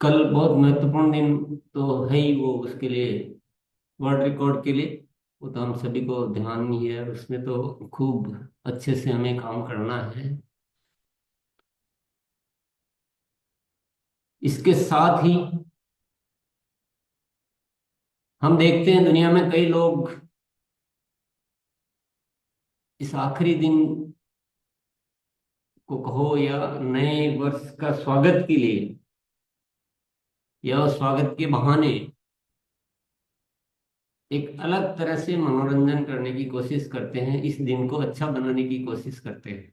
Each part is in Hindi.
कल बहुत महत्वपूर्ण दिन तो है ही, वो उसके लिए, वर्ल्ड रिकॉर्ड के लिए। वो तो हम सभी को ध्यान ही है, उसमें तो खूब अच्छे से हमें काम करना है। इसके साथ ही हम देखते हैं दुनिया में कई लोग इस आखिरी दिन को कहो या नए वर्ष का स्वागत के लिए या उस स्वागत के बहाने एक अलग तरह से मनोरंजन करने की कोशिश करते हैं, इस दिन को अच्छा बनाने की कोशिश करते हैं।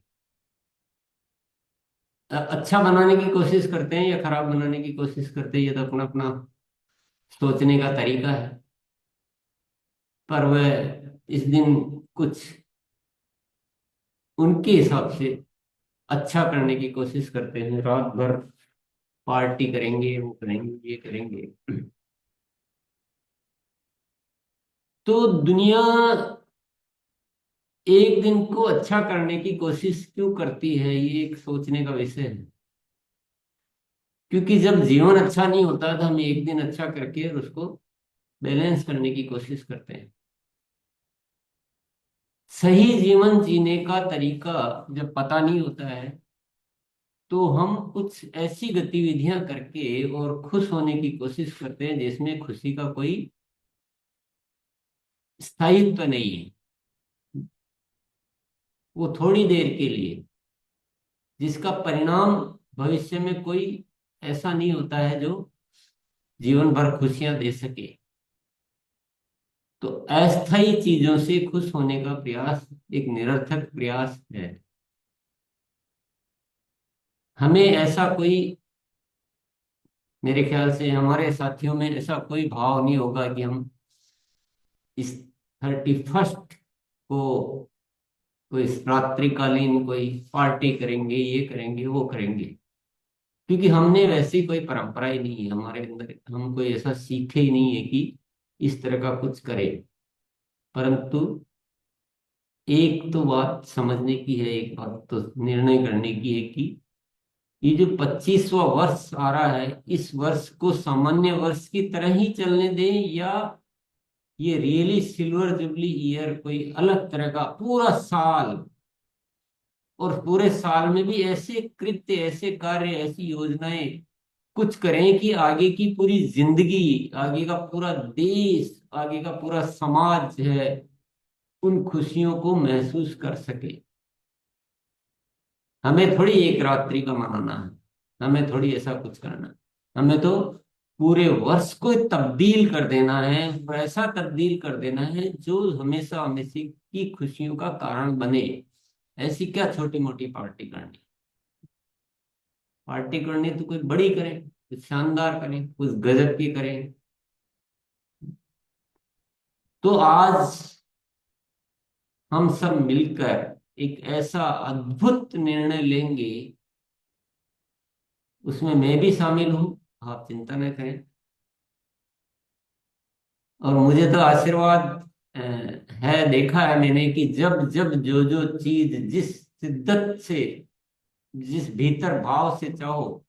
अच्छा बनाने की कोशिश करते हैं या खराब बनाने की कोशिश करते हैं, ये तो अपना अपना सोचने का तरीका है। पर वह इस दिन कुछ उनके हिसाब से अच्छा करने की कोशिश करते हैं, रात भर पार्टी करेंगे, वो करेंगे, ये करेंगे। तो दुनिया एक दिन को अच्छा करने की कोशिश क्यों करती है, ये एक सोचने का विषय है। क्योंकि जब जीवन अच्छा नहीं होता तो हम एक दिन अच्छा करके उसको बैलेंस करने की कोशिश करते हैं। सही जीवन जीने का तरीका जब पता नहीं होता है तो हम कुछ ऐसी गतिविधियां करके और खुश होने की कोशिश करते हैं जिसमें खुशी का कोई स्थायित्व नहीं है। वो थोड़ी देर के लिए, जिसका परिणाम भविष्य में कोई ऐसा नहीं होता है जो जीवन भर खुशियां दे सके। तो अस्थायी चीजों से खुश होने का प्रयास एक निरर्थक प्रयास है। हमें ऐसा कोई, मेरे ख्याल से हमारे साथियों में ऐसा कोई भाव नहीं होगा कि हम इस 31st को कोई रात्रिकालीन कोई पार्टी करेंगे, ये करेंगे, वो करेंगे। क्योंकि हमने वैसी कोई परंपरा ही नहीं है हमारे अंदर, हम कोई ऐसा सीखे ही नहीं है कि इस तरह का कुछ करें। परंतु एक तो बात समझने की है, एक बात तो निर्णय करने की है कि ये जो 25वां वर्ष आ रहा है, इस वर्ष को सामान्य वर्ष की तरह ही चलने दें, या ये रियली सिल्वर जुबली ईयर कोई अलग तरह का पूरा साल, और पूरे साल में भी ऐसे कृत्य, ऐसे कार्य, ऐसी योजनाएं कुछ करें कि आगे की पूरी जिंदगी, आगे का पूरा देश, आगे का पूरा समाज है, उन खुशियों को महसूस कर सके। हमें थोड़ी एक रात्रि का मनाना है, हमें थोड़ी ऐसा कुछ करना है। हमें तो पूरे वर्ष को तब्दील कर देना है, और ऐसा तब्दील कर देना है जो हमेशा हमेशा की खुशियों का कारण बने। ऐसी क्या छोटी मोटी पार्टी करनी, पार्टी करनी तो कोई बड़ी करें, कुछ शानदार करें, कुछ गजब की करें। तो आज हम सब मिलकर एक ऐसा अद्भुत निर्णय लेंगे, उसमें मैं भी शामिल हूं, आप चिंता न करें। और मुझे तो आशीर्वाद है, देखा है मैंने कि जब जब जो जो चीज जिस शिद्दत से, जिस भीतर भाव से चाहो,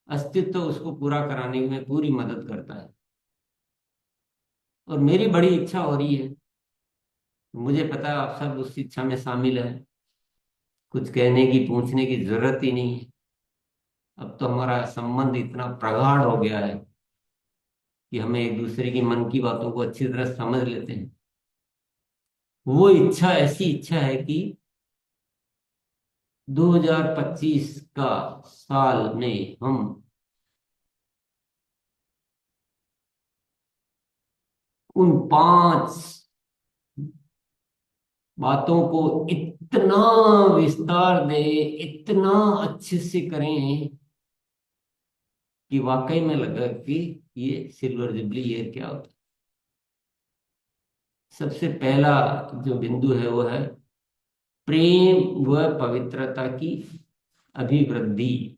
अस्तित्व उसको पूरा कराने में पूरी मदद करता है। और मेरी बड़ी इच्छा हो रही है, मुझे पता है आप सब उस इच्छा में शामिल है। कुछ कहने की, पूछने की जरूरत ही नहीं है। अब तो हमारा संबंध इतना प्रगाढ़ हो गया है कि हमें एक दूसरे की मन की बातों को अच्छी तरह समझ लेते हैं। वो इच्छा ऐसी इच्छा है कि 2025 का साल में हम उन 5 बातों को इतना विस्तार दे, इतना अच्छे से करें कि वाकई में लगा कि ये सिल्वर जुबली ईयर क्या होता है। सबसे पहला जो बिंदु है वो है प्रेम व पवित्रता की अभिवृद्धि।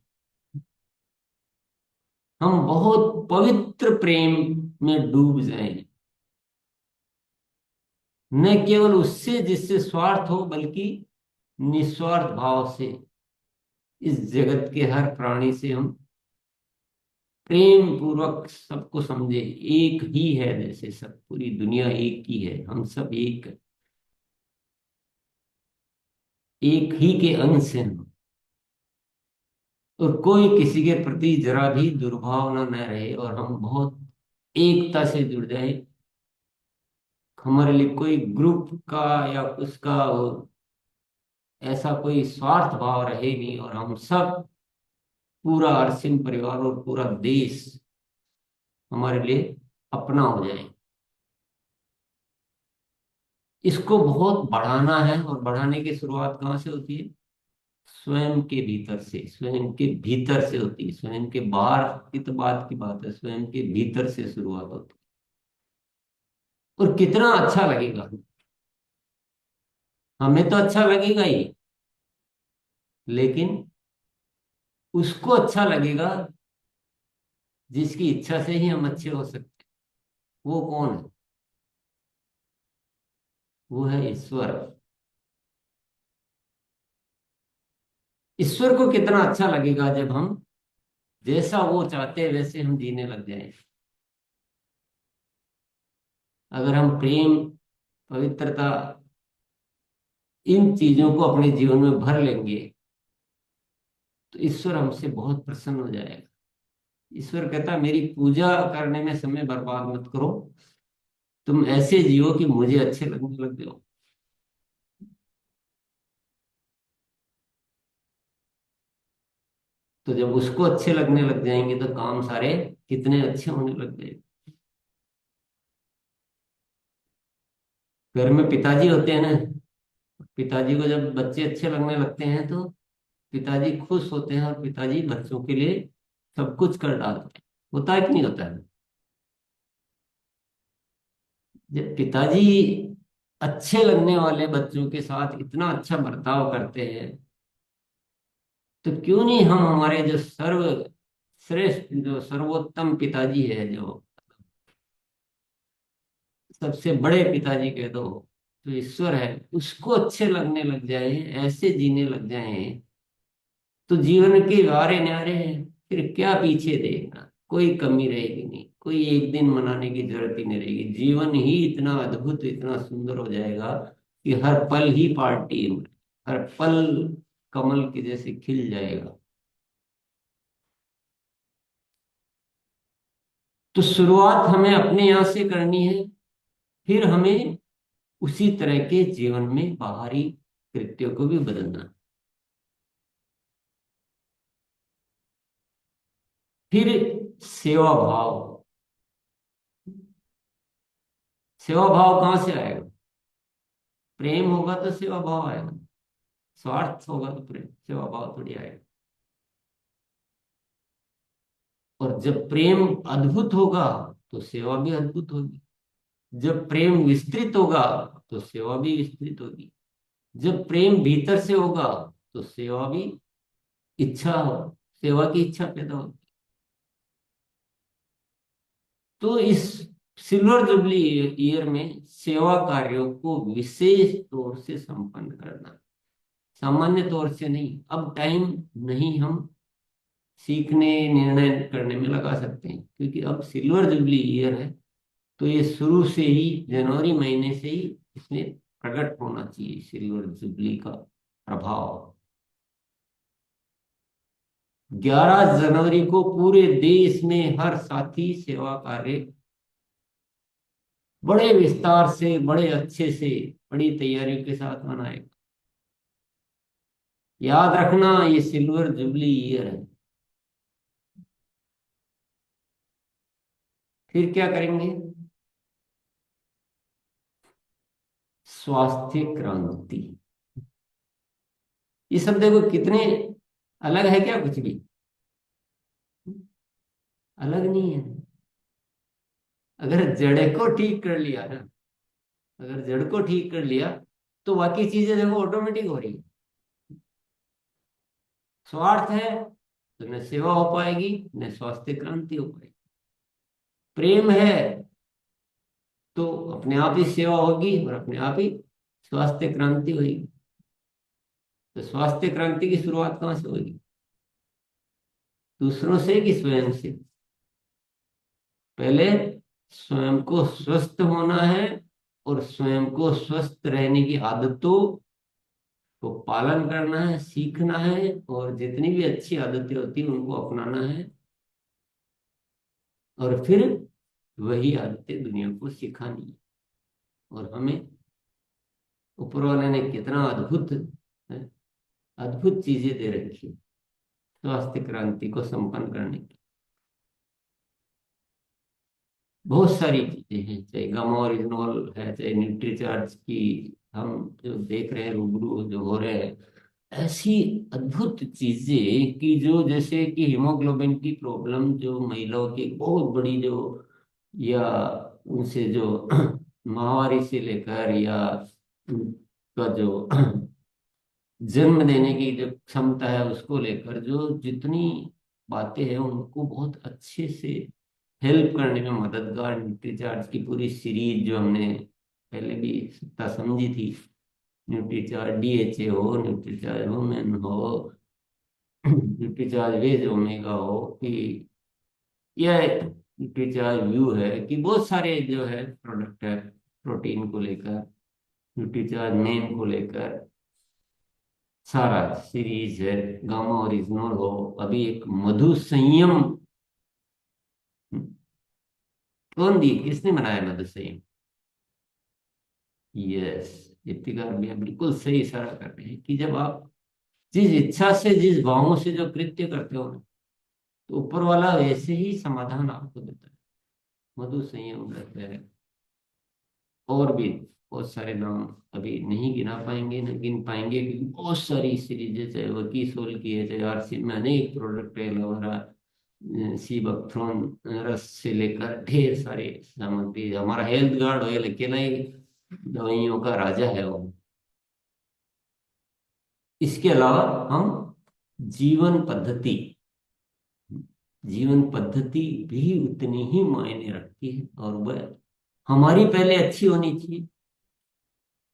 हम बहुत पवित्र प्रेम में डूब जाएं, न केवल उससे जिससे स्वार्थ हो, बल्कि निस्वार्थ भाव से इस जगत के हर प्राणी से हम प्रेम पूर्वक सबको समझे, एक ही है, जैसे सब पूरी दुनिया एक ही है, हम सब एक ही के अंश हैं। और कोई किसी के प्रति जरा भी दुर्भावना न रहे, और हम बहुत एकता से जुड़ जाए। हमारे लिए कोई ग्रुप का या उसका ऐसा कोई स्वार्थ भाव रहे नहीं, और हम सब पूरा अरसिन परिवार और पूरा देश हमारे लिए अपना हो जाए। इसको बहुत बढ़ाना है, और बढ़ाने की शुरुआत कहाँ से होती है? स्वयं के भीतर से, स्वयं के भीतर से होती है। स्वयं के बाहर की तो बात की बात है, स्वयं के भीतर से शुरुआत होती है। और कितना अच्छा लगेगा, हमें तो अच्छा लगेगा ही, लेकिन उसको अच्छा लगेगा जिसकी इच्छा से ही हम अच्छे हो सकते हैं। वो कौन है? वो है ईश्वर। ईश्वर को कितना अच्छा लगेगा जब हम जैसा वो चाहते हैं वैसे हम जीने लग जाएं। अगर हम प्रेम, पवित्रता, इन चीजों को अपने जीवन में भर लेंगे, तो ईश्वर हमसे बहुत प्रसन्न हो जाएगा। ईश्वर कहता है, मेरी पूजा करने में समय बर्बाद मत करो, तुम ऐसे जियो कि मुझे अच्छे लगने लग जाओ। तो जब उसको अच्छे लगने लग जाएंगे तो काम सारे कितने अच्छे होने लग जाएंगे। घर में पिताजी होते हैं ना, पिताजी को जब बच्चे अच्छे लगने लगते हैं तो पिताजी खुश होते हैं, और पिताजी बच्चों के लिए सब कुछ कर डालते हैं। होता है कि नहीं होता है? जब पिताजी अच्छे लगने वाले बच्चों के साथ इतना अच्छा बर्ताव करते हैं, तो क्यों नहीं हम हमारे जो श्रेष्ठ, जो सर्वोत्तम पिताजी है, जो सबसे बड़े पिताजी कह दो, जो ईश्वर है, उसको अच्छे लगने लग जाए, ऐसे जीने लग जाए, तो जीवन के वारे न्यारे हैं। फिर क्या पीछे देखना, कोई कमी रहेगी नहीं, कोई एक दिन मनाने की जरूरत ही नहीं रहेगी। जीवन ही इतना अद्भुत, इतना सुंदर हो जाएगा कि हर पल ही पार्टी है, हर पल कमल के जैसे खिल जाएगा। तो शुरुआत हमें अपने यहाँ से करनी है, फिर हमें उसी तरह के जीवन में बाहरी कृत्यों को भी बदलना है। फिर सेवा भाव। सेवा भाव कहाँ से आएगा? प्रेम होगा तो सेवा भाव आएगा, स्वार्थ होगा तो प्रेम सेवा भाव थोड़ी आएगा। और जब प्रेम अद्भुत होगा तो सेवा भी अद्भुत होगी। जब प्रेम विस्तृत होगा तो सेवा भी विस्तृत होगी। जब प्रेम भीतर से होगा तो सेवा भी, इच्छा हो, सेवा की इच्छा पैदा होगी। तो इस सिल्वर जुबली ईयर में सेवा कार्यों को विशेष तौर से संपन्न करना, सामान्य तौर से नहीं। अब टाइम नहीं हम सीखने, निर्णय करने में लगा सकते हैं, क्योंकि अब सिल्वर जुबली ईयर है। तो ये शुरू से ही, जनवरी महीने से ही इसमें प्रकट होना चाहिए सिल्वर जुबली का प्रभाव। 11 जनवरी को पूरे देश में हर साथी सेवा कार्य बड़े विस्तार से, बड़े अच्छे से, बड़ी तैयारियों के साथ मनाएगा। याद रखना, ये सिल्वर जुबली ईयर है। फिर क्या करेंगे? स्वास्थ्य क्रांति। ये सब देखो कितने अलग है, क्या कुछ भी अलग नहीं है। अगर जड़ को ठीक कर लिया ना, अगर जड़ को ठीक कर लिया, तो बाकी चीजें देखो ऑटोमेटिक हो रही है। स्वार्थ है तो न सेवा हो पाएगी, न स्वास्थ्य क्रांति हो पाएगी। प्रेम है तो अपने आप ही सेवा होगी, और अपने आप ही स्वास्थ्य क्रांति होगी। तो स्वास्थ्य क्रांति की शुरुआत कहाँ से होगी? दूसरों से कि स्वयं से? पहले स्वयं को स्वस्थ होना है और स्वयं को स्वस्थ रहने की आदतों को पालन करना है, सीखना है, और जितनी भी अच्छी आदतें होती हैं उनको अपनाना है, और फिर वही आदतें दुनिया को सिखानी है। और हमें ऊपर वाले ने कितना अद्भुत अद्भुत चीजें दे रखी है स्वास्थ्य क्रांति को संपन्न करने की। बहुत सारी चीजें हैं, चाहे गामा ओरिजिनॉल है, चाहे न्यूट्रीचार्ज की हम जो देख रहे हैं, रूबरू जो हो रहे हैं, ऐसी अद्भुत चीजें कि जो जैसे कि हीमोग्लोबिन की प्रॉब्लम जो महिलाओं की बहुत बड़ी जो, या उनसे जो माहवारी से लेकर या उनका जो जन्म देने की जो क्षमता है उसको लेकर जो जितनी बातें हैं उनको बहुत अच्छे से हेल्प करने में मददगार न्यूट्रीचार्ज की पूरी सीरीज जो हमने पहले भी सत्ता समझी थी, न्यूट्रीचार्ज डीएचए हो, न्यूट्रीचार्ज वुमेन हो, न्यूट्रीचार्ज वेज ओमेगा हो, कि यह न्यूट्रीचार्ज व्यू है, कि बहुत सारे जो है प्रोडक्ट है प्रोटीन को लेकर, न्यूट्रीचार्ज मेन को लेकर सारा सीरीज है, गामा ओरिजिनल हो, अभी एक मधु संयम कौन दी, किसने बनाया मधु संयम? यस, इफ्तिकार भैया बिल्कुल सही इशारा कर रहे हैं कि जब आप जिस इच्छा से जिस भावों से जो कृत्य करते हो ना, तो ऊपर वाला वैसे ही समाधान आपको देता है। मधु संयम रहता है, और भी बहुत सारे नाम अभी नहीं गिना पाएंगे, नहीं गिन पाएंगे, क्योंकि बहुत सारी सीरीज, चाहे वो की सोल की है, चाहे आरसी में अनेक प्रोडक्ट है, एलोवेरा, सी बकथ्रोन रस से लेकर ढेर सारे सामग्री। हमारा हेल्थ गार्ड ऑयल अकेला ही दवाइयों का राजा है वो। इसके अलावा हम जीवन पद्धति जीवन पद्धति भी उतनी ही मायने रखती है, और वह हमारी पहले अच्छी होनी चाहिए।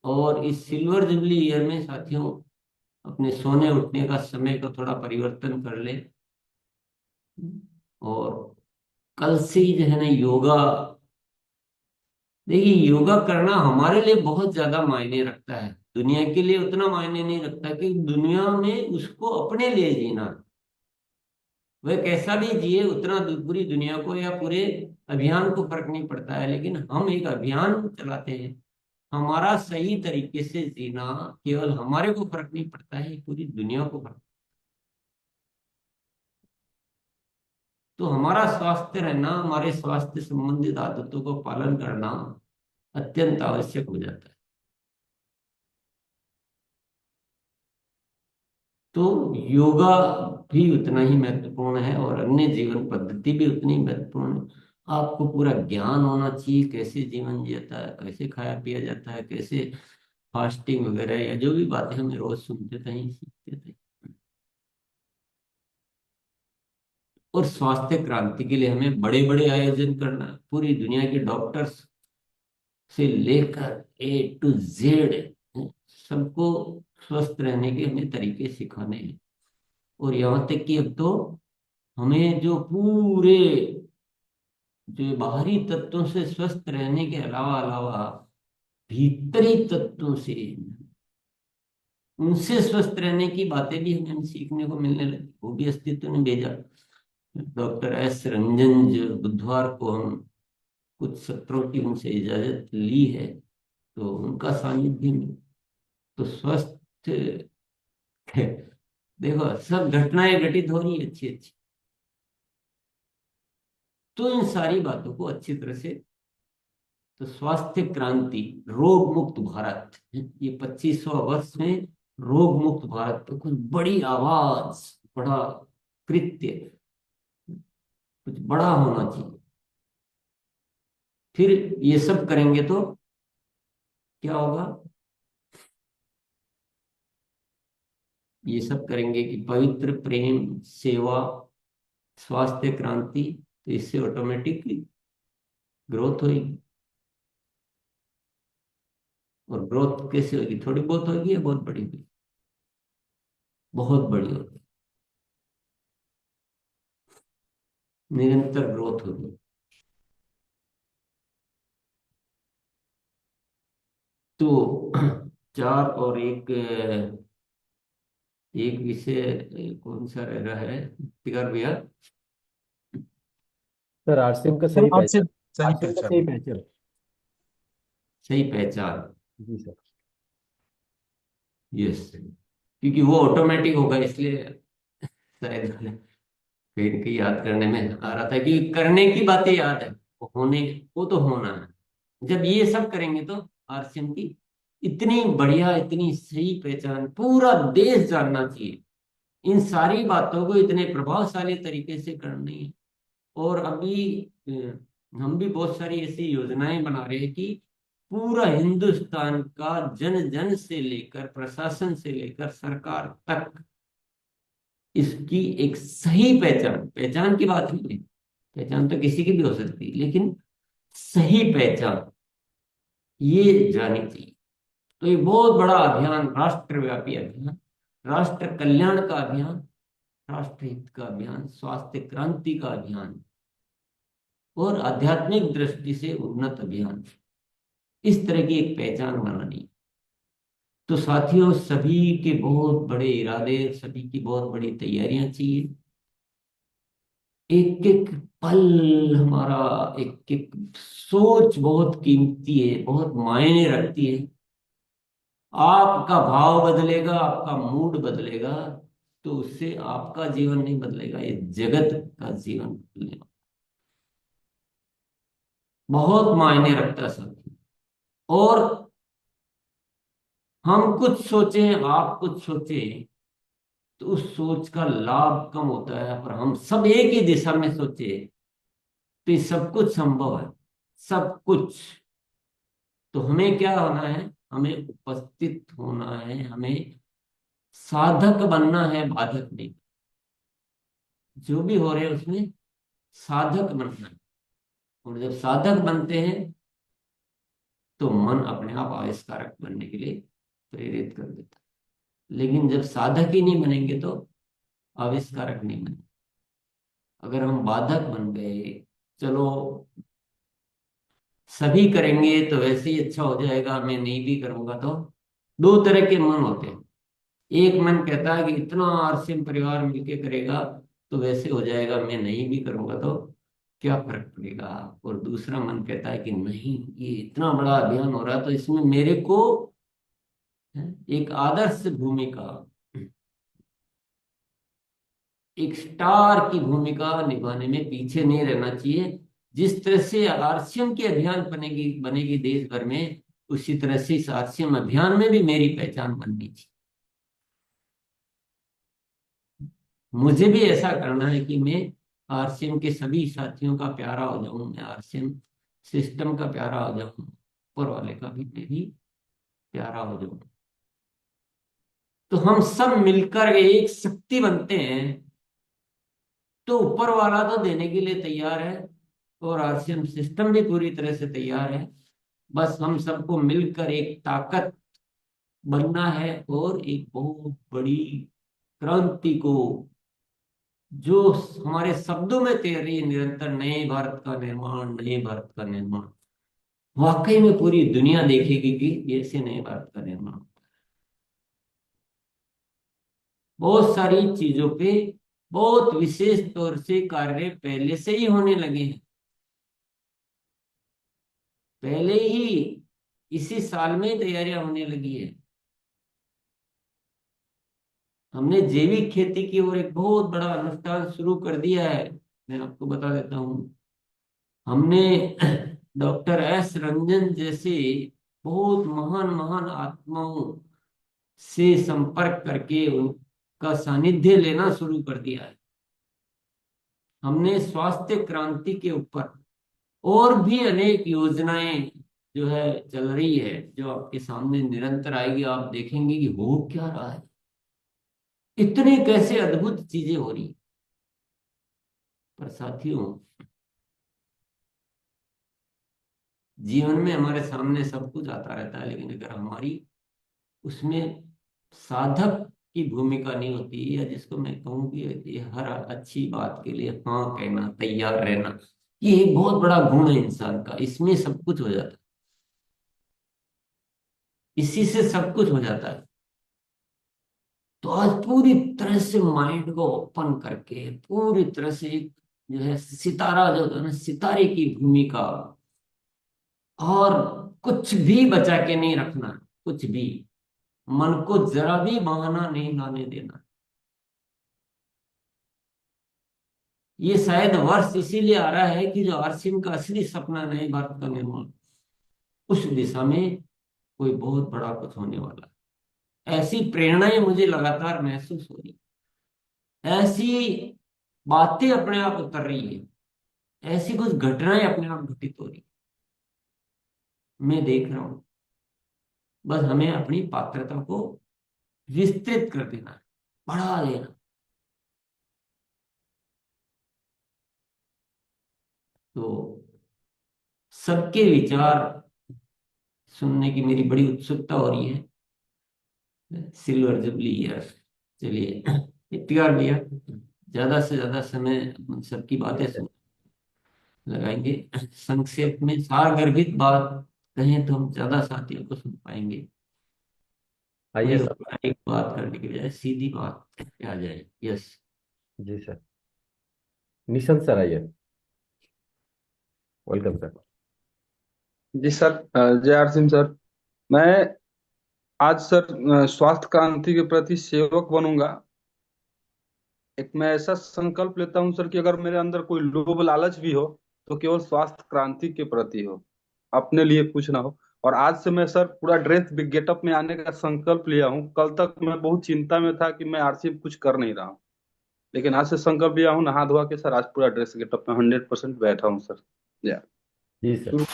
और इस सिल्वर जुबली ईयर में साथियों, अपने सोने उठने का समय को थोड़ा परिवर्तन कर ले, और कल से ही जो है ना योगा, देखिए योगा करना हमारे लिए बहुत ज्यादा मायने रखता है, दुनिया के लिए उतना मायने नहीं रखता, कि दुनिया में उसको अपने लिए जीना, वह कैसा भी जिए उतना पूरी दुनिया को या पूरे अभियान को फर्क नहीं पड़ता है, लेकिन हम एक अभियान चलाते हैं। हमारा सही तरीके से जीना केवल हमारे को फर्क नहीं पड़ता है, पूरी दुनिया को फर्क। तो हमारा स्वास्थ्य रहना, हमारे स्वास्थ्य संबंधित आदतों को पालन करना अत्यंत आवश्यक हो जाता है। तो योगा भी उतना ही महत्वपूर्ण है, और अन्य जीवन पद्धति भी उतनी महत्वपूर्ण है। आपको पूरा ज्ञान होना चाहिए कैसे जीवन जिया है, कैसे खाया पिया जाता है, कैसे फास्टिंग वगैरह, या जो भी बातें हमें रोज सुनते थे सीखते थे। और स्वास्थ्य क्रांति के लिए हमें बड़े बड़े आयोजन करना, पूरी दुनिया के डॉक्टर्स से लेकर A to Z सबको स्वस्थ रहने के हमें तरीके सिखाने हैं। और यहाँ तक कि अब तो हमें जो पूरे जो बाहरी तत्वों से स्वस्थ रहने के अलावा अलावा भीतरी तत्वों से, उनसे स्वस्थ रहने की बातें भी हमें सीखने को मिलने लगी, वो भी अस्तित्व ने भेजा। डॉक्टर एस रंजन जो बुधवार को हम कुछ सत्रों की उनसे इजाजत ली है, तो उनका सानिध्य में तो स्वस्थ देखो सब घटनाएं घटित हो रही है अच्छी अच्छी। तो इन सारी बातों को अच्छी तरह से, तो स्वास्थ्य क्रांति, रोग मुक्त भारत, ये 25वां वर्ष में रोग मुक्त भारत तो कुछ बड़ी आवाज, बड़ा कृत्य, कुछ बड़ा होना चाहिए। फिर ये सब करेंगे तो क्या होगा? ये सब करेंगे कि पवित्र प्रेम सेवा स्वास्थ्य क्रांति, तो इससे ऑटोमेटिकली ग्रोथ होगी। और ग्रोथ कैसे होगी? थोड़ी बहुत होगी या बहुत बड़ी होगी? बहुत बड़ी होगी, निरंतर ग्रोथ होगी। तो चार और एक एक विषय कौन सा रह रहा है तिगर भैया? सर आरसीएम का सर सही और से पहचान। सही आरसीएम का सही पहचान। पहचान। सही पहचान। जी सर। यस, क्योंकि वो ऑटोमेटिक होगा, इसलिए शायद कहीं न कहीं याद करने में आ रहा था कि करने की बातें याद है, वो होने, वो तो होना है। जब ये सब करेंगे तो आरसीएम की इतनी बढ़िया, इतनी सही पहचान पूरा देश जानना चाहिए। इन सारी बातों को इतने प्रभावशाली तरीके से करनी है। और अभी हम भी बहुत सारी ऐसी योजनाएं बना रहे हैं कि पूरा हिंदुस्तान का जन जन से लेकर प्रशासन से लेकर सरकार तक इसकी एक सही पहचान, पहचान की बात नहीं है, पहचान तो किसी की भी हो सकती है, लेकिन सही पहचान ये जानी चाहिए। तो ये बहुत बड़ा अभियान, राष्ट्रव्यापी अभियान, राष्ट्र कल्याण का अभियान, राष्ट्र हित का अभियान, स्वास्थ्य क्रांति का अभियान और आध्यात्मिक दृष्टि से उन्नत अभियान, इस तरह की एक पहचान बनानी। तो साथियों, सभी के बहुत बड़े इरादे, सभी की बहुत बड़ी तैयारियां चाहिए। एक एक पल हमारा, एक एक सोच बहुत कीमती है, बहुत मायने रखती है। आपका भाव बदलेगा, आपका मूड बदलेगा, तो उससे आपका जीवन नहीं बदलेगा, ये जगत का जीवन बदलेगा। बहुत मायने रखता है साथी। और हम कुछ सोचें, आप कुछ सोचें, तो उस सोच का लाभ कम होता है, पर हम सब एक ही दिशा में सोचे तो ये सब कुछ संभव है, सब कुछ। तो हमें क्या होना है? हमें उपस्थित होना है, हमें साधक बनना है, बाधक नहीं। जो भी हो रहे हैं उसमें साधक बनना है। और जब साधक बनते हैं तो मन अपने आप आविष्कारक बनने के लिए प्रेरित कर देता है। लेकिन जब साधक ही नहीं बनेंगे तो आविष्कारक नहीं बनेंगे। अगर हम बाधक बन गए, चलो सभी करेंगे तो वैसे ही अच्छा हो जाएगा, मैं नहीं भी करूंगा, तो दो तरह के मन होते हैं। एक मन कहता है कि इतना आरसीएम परिवार मिलके करेगा तो वैसे हो जाएगा, मैं नहीं भी करूंगा तो क्या फर्क पड़ेगा। और दूसरा मन कहता है कि नहीं, ये इतना बड़ा अभियान हो रहा है तो इसमें मेरे को एक आदर्श भूमिका, एक स्टार की भूमिका निभाने में पीछे नहीं रहना चाहिए। जिस तरह से आरसीएम की अभियान बनेगी बनेगी देश भर में, उसी तरह से इस आरसीएम अभियान में भी मेरी पहचान बननी चाहिए। मुझे भी ऐसा करना है कि मैं आरसीएम के सभी साथियों का प्यारा हो जाऊं, मैं आरसीएम सिस्टम का प्यारा हो जाऊं, ऊपर वाले का भी मैं भी प्यारा हो जाऊं। तो हम सब मिलकर एक शक्ति बनते हैं, तो ऊपर वाला तो देने के लिए तैयार है और आरसीएम सिस्टम भी पूरी तरह से तैयार है। बस हम सबको मिलकर एक ताकत बनना है और एक बहुत बड़ी क्रांति को, जो हमारे शब्दों में तैर रही है निरंतर, नए भारत का निर्माण, नए भारत का निर्माण, वाकई में पूरी दुनिया देखेगी कि ऐसे नए भारत का निर्माण। बहुत सारी चीजों पे बहुत विशेष तौर से कार्य पहले से ही होने लगे हैं। पहले ही इसी साल में ही तैयारियां होने लगी है। हमने जैविक खेती की ओर एक बहुत बड़ा अनुष्ठान शुरू कर दिया है। मैं आपको बता देता हूँ, हमने डॉक्टर एस रंजन जैसे बहुत महान महान आत्माओं से संपर्क करके उनका सानिध्य लेना शुरू कर दिया है। हमने स्वास्थ्य क्रांति के ऊपर और भी अनेक योजनाएं जो है चल रही है, जो आपके सामने निरंतर आएगी, आप देखेंगे कि हो क्या रहा है, इतने कैसे अद्भुत चीजें हो रही। पर साथियों, जीवन में हमारे सामने सब कुछ आता रहता है, लेकिन अगर हमारी उसमें साधक की भूमिका नहीं होती, या जिसको मैं कहूँ कि ये हर अच्छी बात के लिए हाँ कहना, तैयार रहना, ये एक बहुत बड़ा गुण है इंसान का, इसमें सब कुछ हो जाता है। इसी से सब कुछ हो जाता है। तो आज पूरी तरह से माइंड को ओपन करके पूरी तरह से एक जो है सितारा जो है ना, सितारे की भूमिका, और कुछ भी बचा के नहीं रखना, कुछ भी, मन को जरा भी बहाना नहीं लाने देना। ये शायद वर्ष इसीलिए आ रहा है कि जो आरसीएम का असली सपना नए भारत का निर्माण, उस दिशा में कोई बहुत बड़ा कुछ होने वाला है। ऐसी प्रेरणाएं मुझे लगातार महसूस हो रही, ऐसी बातें अपने आप उतर रही है, ऐसी कुछ घटनाएं अपने आप घटित हो रही, मैं देख रहा हूं। बस हमें अपनी पात्रता को विस्तृत कर देना है, बढ़ा देना। तो सबके विचार सुनने की मेरी बड़ी उत्सुकता हो रही है। सिल्वर जुबली ईयर, चलिए इफ्तिकार भैया, ज्यादा से ज्यादा समय अपन सबकी बातें जी सर। सुन लगाएंगे। संक्षेप में सारगर्भित बात कहें तो हम ज्यादा साथियों को सुन पाएंगे। आइए कोई सर। औपचारिक बात करने के बजाय सीधी बात पे आ जाए। यस। जी सर। निशंत सर आइए। Welcome sir. जी sir. Jai R Singh sir. मैं आज सर स्वास्थ्य क्रांति के प्रति सेवक बनूंगा। एक मैं ऐसा संकल्प लेता हूं सर कि अगर मेरे अंदर कोई लोभ लालच भी हो तो केवल स्वास्थ्य क्रांति के प्रति हो, अपने लिए कुछ ना हो। और आज से मैं सर पूरा ड्रेस गेटअप में आने का संकल्प लिया हूं। कल तक मैं बहुत चिंता में था कि मैं आरसीएफ कुछ कर नहीं रहा हूं, लेकिन आज से संकल्प लिया हूं, नहा धोआ के सर आज पूरा ड्रेस गेटअप में 100% बैठा हूं सर। या जी सर।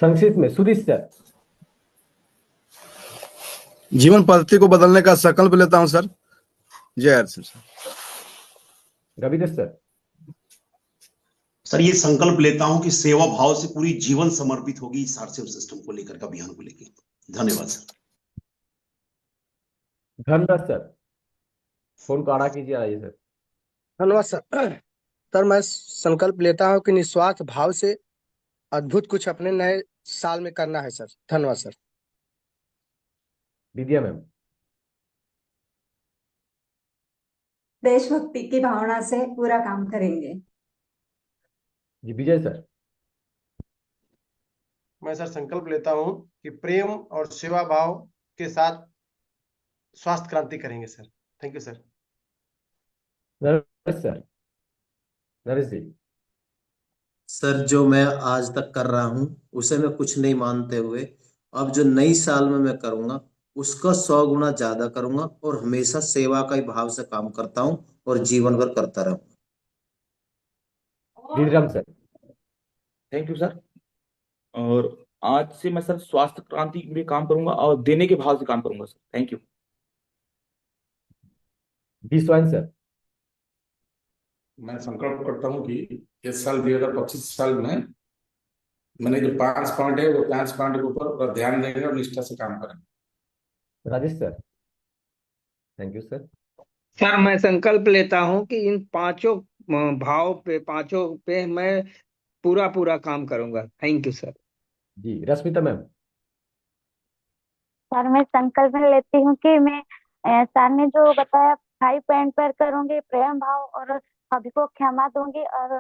संक्षिप्त में सुधीर सर। जीवन पद्धति को बदलने का संकल्प लेता हूं sir. Jai Har Singh sir. Ravindra sir. Sir ये संकल्प लेता हूं कि सेवा भाव से पूरी जीवन समर्पित होगी इस आरसीएम सिस्टम को लेकर के, अभियान को लेकर। धन्यवाद सर। धनराज सर। फोन को आड़ा कीजिए, आइए सर। धन्यवाद सर। सर मैं संकल्प लेता हूँ कि निस्वार्थ भाव से अद्भुत कुछ अपने नए साल में करना है सर। धन्यवाद सर। विद्या मैम। देशभक्ति की भावना से पूरा काम करेंगे। जी विजय सर। मैं सर संकल्प लेता हूं कि प्रेम और सेवा भाव के साथ स्वास्थ्य क्रांति करेंगे sir. Thank you sir. Naresh sir. Naresh ji. Sir जो मैं आज तक कर रहा हूं उसे मैं कुछ नहीं मानते हुए अब जो नई साल में मैं करूंगा उसका 100 गुना ज्यादा करूंगा और हमेशा सेवा का ही भाव से काम करता हूं और जीवन भर करता रहूंगा। गिरिराम सर। Thank you sir. और आज से मैं सर स्वास्थ्य क्रांति के लिए काम करूंगा और देने के भाव से काम करूंगा sir. Thank you. Vishwan sir. मैं संकल्प करता हूँ कि इस साल 2025 साल में मैंने जो 5 पॉइंट है वो 5 पॉइंट के ऊपर पूरा ध्यान देंगे और निष्ठा से काम करेंगे। Rajesh sir. Thank you sir. Sir मैं संकल्प लेता हूं कि इन पांचों पांचों पे मैं पूरा पूरा काम करूंगा। Thank you sir. जी रश्मिता मैम। सर मैं संकल्प लेती हूँ कि मैं सर ने जो बताया 5 पॉइंट पर करूंगी, प्रेम भाव और सभी को क्षमा दूंगी और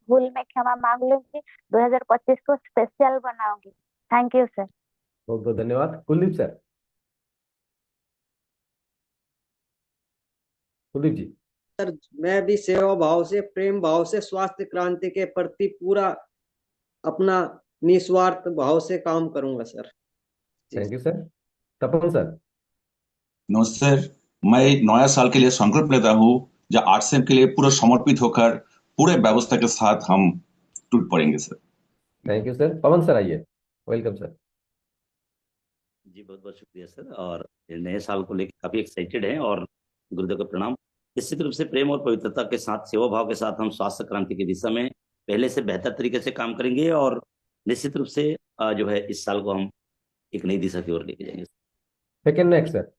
भूल में क्षमा मांग लूंगी। 2025 को स्पेशल बनाऊंगी। Thank you sir. बहुत बहुत धन्यवाद। कुलदीप सर। कुलदीप जी। सर मैं भी सेवा भाव से प्रेम भाव से स्वास्थ्य क्रांति के प्रति पूरा अपना निस्वार्थ भाव से काम करूंगा sir. Thank you sir. Tapan sir. नमस्ते सर। मैं नया साल के लिए संकल्प लेता हूँ जो आरसीएम के लिए पूरा समर्पित होकर पूरे व्यवस्था के साथ हम टूट पड़ेंगे sir. Thank you sir. Pawan sir आइए। Welcome sir. जी बहुत बहुत शुक्रिया सर। और नए साल को लेकर काफी एक्साइटेड हैं और गुरुदेव का प्रणाम। निश्चित रूप से प्रेम और पवित्रता के साथ, सेवा भाव के साथ हम स्वास्थ्य क्रांति की दिशा में पहले से बेहतर तरीके से काम करेंगे और निश्चित रूप से जो है इस साल को हम एक नई दिशा की ओर लेके जाएंगे। Second next sir.